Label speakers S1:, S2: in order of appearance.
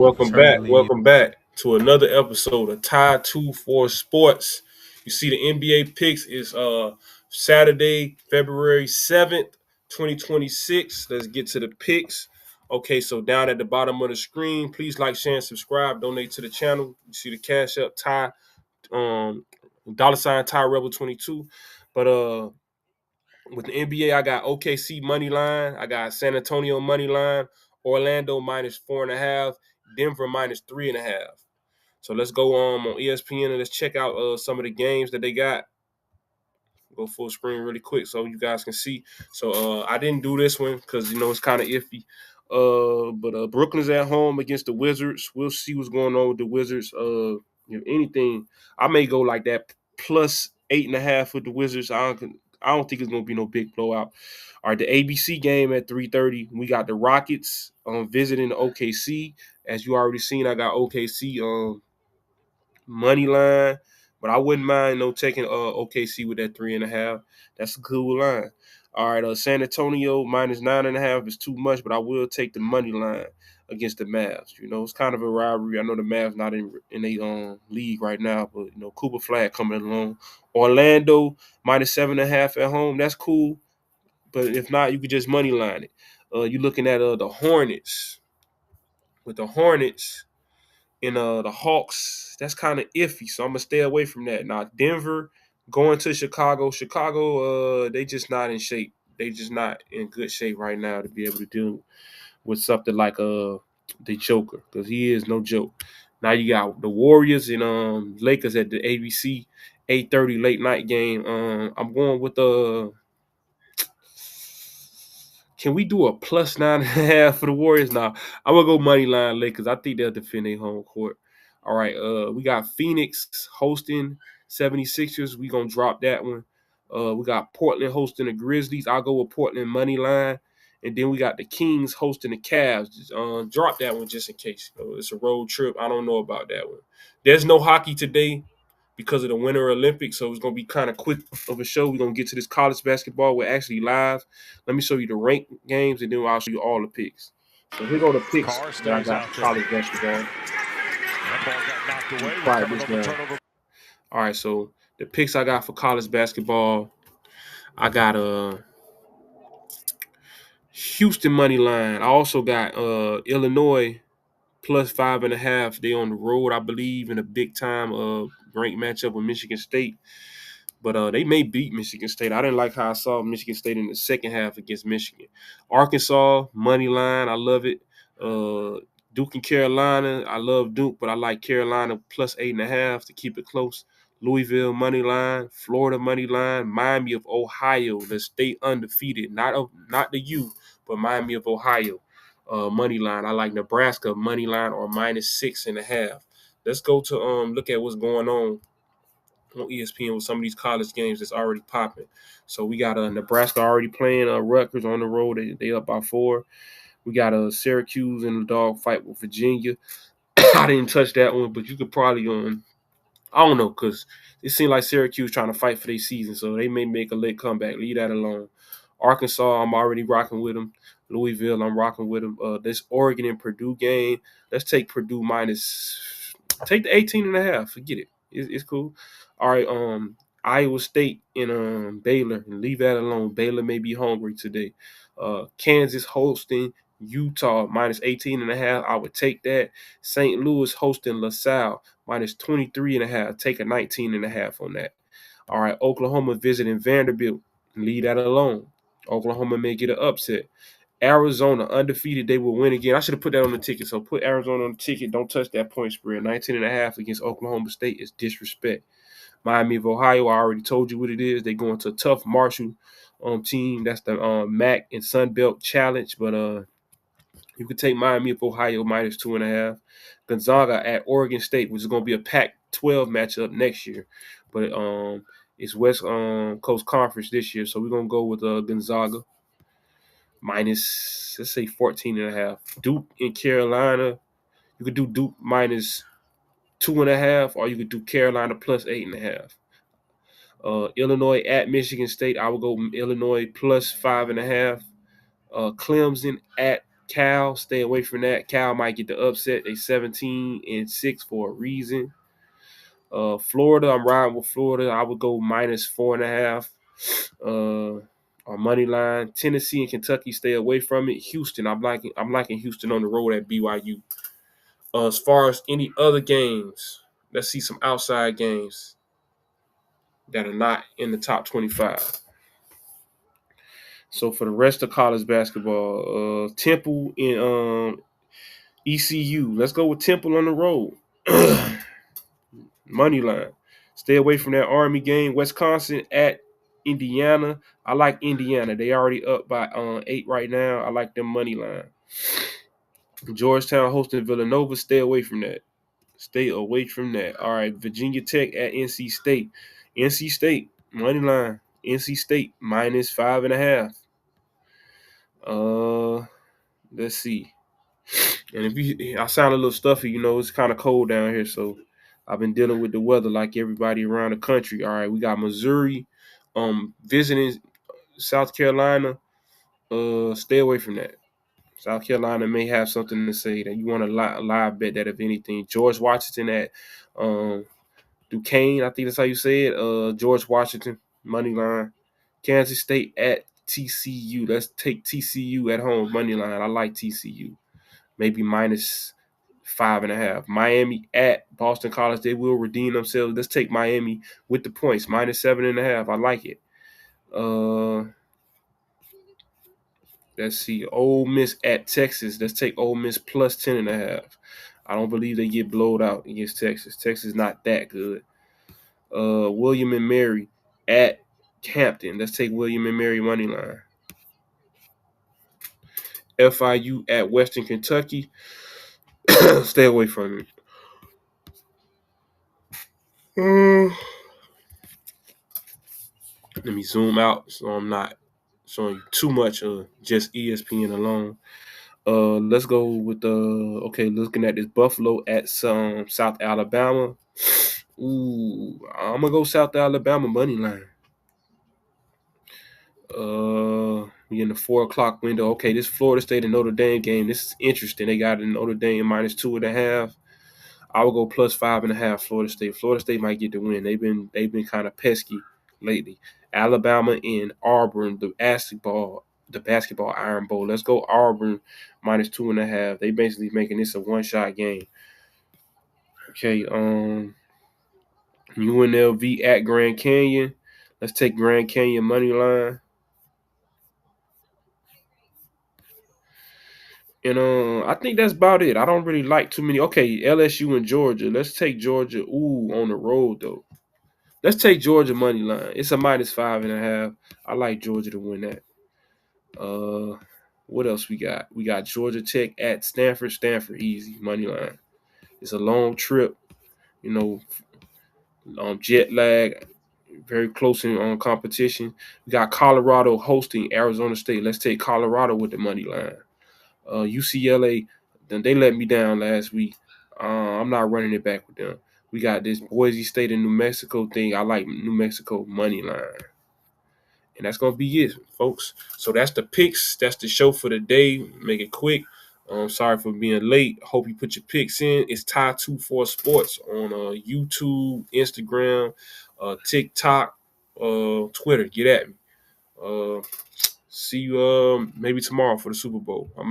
S1: Welcome back.
S2: Certainly
S1: Welcome back to another episode of Tie 2 for Sports. You see the NBA picks is Saturday, February 7th, 2026. Let's get to the picks. Okay, so down at the bottom of the screen, please like, share, and subscribe. Donate to the channel. You see the cash up Tie um $ Tie Rebel 22. But with the NBA, I got OKC money line. I got San Antonio money line. Orlando -4.5. Denver -3.5. So let's go on ESPN and let's check out some of the games that they got. Go full screen really quick so you guys can see. So I didn't do this one because it's kind of iffy. But Brooklyn's at home against the Wizards. We'll see what's going on with the Wizards. If anything, I may go like that +8.5 with the Wizards. I don't think it's gonna be no big blowout. All right, the ABC game at 3:30. We got the Rockets visiting OKC. As you already seen, I got OKC money line, but I wouldn't mind taking OKC with that 3.5. That's a cool line. All right, San Antonio -9.5 is too much, but I will take the money line against the Mavs. It's kind of a rivalry. I know the Mavs not in a league right now, but Cooper Flag coming along. Orlando -7.5 at home. That's cool, but if not, you could just money line it. You're looking at the Hornets. With the Hornets, and the Hawks, that's kind of iffy. So I'm gonna stay away from that. Now Denver going to Chicago. Chicago, they just not in shape. They just not in good shape right now to be able to deal with something like the Joker, because he is no joke. Now you got the Warriors and Lakers at the ABC 8:30 late night game. I'm going with the. Can we do a +9.5 for the Warriors? Now I'm gonna go money line Lakers. I think they'll defend their home court. All right, we got Phoenix hosting 76ers. We gonna drop that one. We got Portland hosting the Grizzlies. I'll go with Portland money line. And then we got the Kings hosting the Cavs. Drop that one just in case. It's a road trip. I don't know about that one. There's no hockey today because of the Winter Olympics, so it's gonna be kind of quick of a show. We're gonna get to this college basketball. We're actually live. Let me show you the ranked games, and then I'll show you all the picks. So here go the picks
S2: Carr
S1: that I
S2: stays
S1: got
S2: out
S1: for
S2: there.
S1: college basketball.
S2: That ball got knocked away.
S1: Quiet
S2: Recovered
S1: this
S2: on the
S1: down.
S2: turnover.
S1: All right, so the picks I got for college basketball, I got Houston money line. I also got Illinois +5.5. They on the road, I believe, in a big time ranked matchup with Michigan State. But they may beat Michigan State. I didn't like how I saw Michigan State in the second half against Michigan. Arkansas money line, I love it. Duke and Carolina, I love Duke, but I like Carolina +8.5 to keep it close. Louisville money line, Florida money line, Miami of Ohio, let's stay undefeated. Not the U, but Miami of Ohio money line. I like Nebraska money line or -6.5. Let's go to look at what's going on ESPN with some of these college games that's already popping. So we got Nebraska already playing Rutgers on the road. They up by 4. We got Syracuse in the dog fight with Virginia. I didn't touch that one, but you could probably I don't know, because it seemed like Syracuse trying to fight for their season, so they may make a late comeback. Leave that alone. Arkansas, I'm already rocking with them. Louisville, I'm rocking with them. This Oregon and Purdue game, let's take Purdue minus. Take the 18.5. Forget it. It's cool. All right. Iowa State and Baylor, and leave that alone. Baylor may be hungry today. Kansas hosting Utah -18.5. I would take that. St. Louis hosting LaSalle -23.5. Take a 19.5 on that. All right, Oklahoma visiting Vanderbilt. Leave that alone. Oklahoma may get an upset. Arizona undefeated, they will win again. I should have put that on the ticket. So put Arizona on the ticket. Don't touch that point spread. 19.5 against Oklahoma State is disrespect. Miami of Ohio, I already told you what it is. They going to a tough Marshall team. That's the MAC and Sun Belt Challenge. But you could take Miami of Ohio -2.5. Gonzaga at Oregon State, which is going to be a Pac-12 matchup next year. But it's West Coast Conference this year. So we're going to go with Gonzaga minus, let's say, 14.5. Duke in Carolina, you could do Duke -2.5, or you could do Carolina +8.5. Illinois at Michigan State, I would go Illinois +5.5. Clemson at Cal, stay away from that. Cal might get the upset. They 17-6 for a reason. Florida, I'm riding with Florida. I would go -4.5 on money line. Tennessee and Kentucky, stay away from it. Houston, I'm liking Houston on the road at BYU. As far as any other games, let's see some outside games that are not in the top 25. So for the rest of college basketball, Temple in ECU. Let's go with Temple on the road. Money line. Stay away from that Army game. Wisconsin at Indiana. I like Indiana. They already up by 8 right now. I like them money line. Georgetown hosting Villanova. Stay away from that. Stay away from that. All right, Virginia Tech at NC State. NC State money line. NC State -5.5. Let's see. And I sound a little stuffy, it's kind of cold down here, so I've been dealing with the weather like everybody around the country. All right, we got Missouri, visiting South Carolina. Stay away from that. South Carolina may have something to say that you want to live bet that if anything. George Washington at Duquesne, I think that's how you say it. George Washington money line. Kansas State at TCU. Let's take TCU at home money line. I like TCU. Maybe -5.5. Miami at Boston College. They will redeem themselves. Let's take Miami with the points. -7.5. I like it. Let's see. Ole Miss at Texas. Let's take Ole Miss +10.5. I don't believe they get blowed out against Texas. Texas is not that good. William and Mary at Hampton. Let's take William and Mary money line. FIU at Western Kentucky. Stay away from it. Let me zoom out so I'm not showing you too much of just ESPN alone. Let's go with looking at this Buffalo at some South Alabama. Ooh, I'm gonna go South Alabama money line. We in the 4 o'clock window. Okay, this Florida State and Notre Dame game. This is interesting. They got it in Notre Dame -2.5. I will go +5.5. Florida State. Florida State might get the win. They've been kind of pesky lately. Alabama and Auburn, the basketball Iron Bowl. Let's go Auburn -2.5. They basically making this a one-shot game. Okay, UNLV at Grand Canyon. Let's take Grand Canyon money line. And I think that's about it. I don't really like too many. Okay, LSU and Georgia. Let's take Georgia. Ooh, on the road though. Let's take Georgia money line. It's a -5.5. I like Georgia to win that. What else we got? We got Georgia Tech at Stanford. Stanford easy money line. It's a long trip, you know, jet lag, very close in on competition. We got Colorado hosting Arizona State. Let's take Colorado with the money line. UCLA, then they let me down last week. I'm not running it back with them. We got this Boise State and New Mexico thing. I like New Mexico money line. And that's going to be it, folks. So that's the picks. That's the show for the day. Make it quick. Sorry for being late. Hope you put your picks in. It's Ty24 Sports on YouTube, Instagram, TikTok, Twitter. Get at me. See you maybe tomorrow for the Super Bowl. I'm out.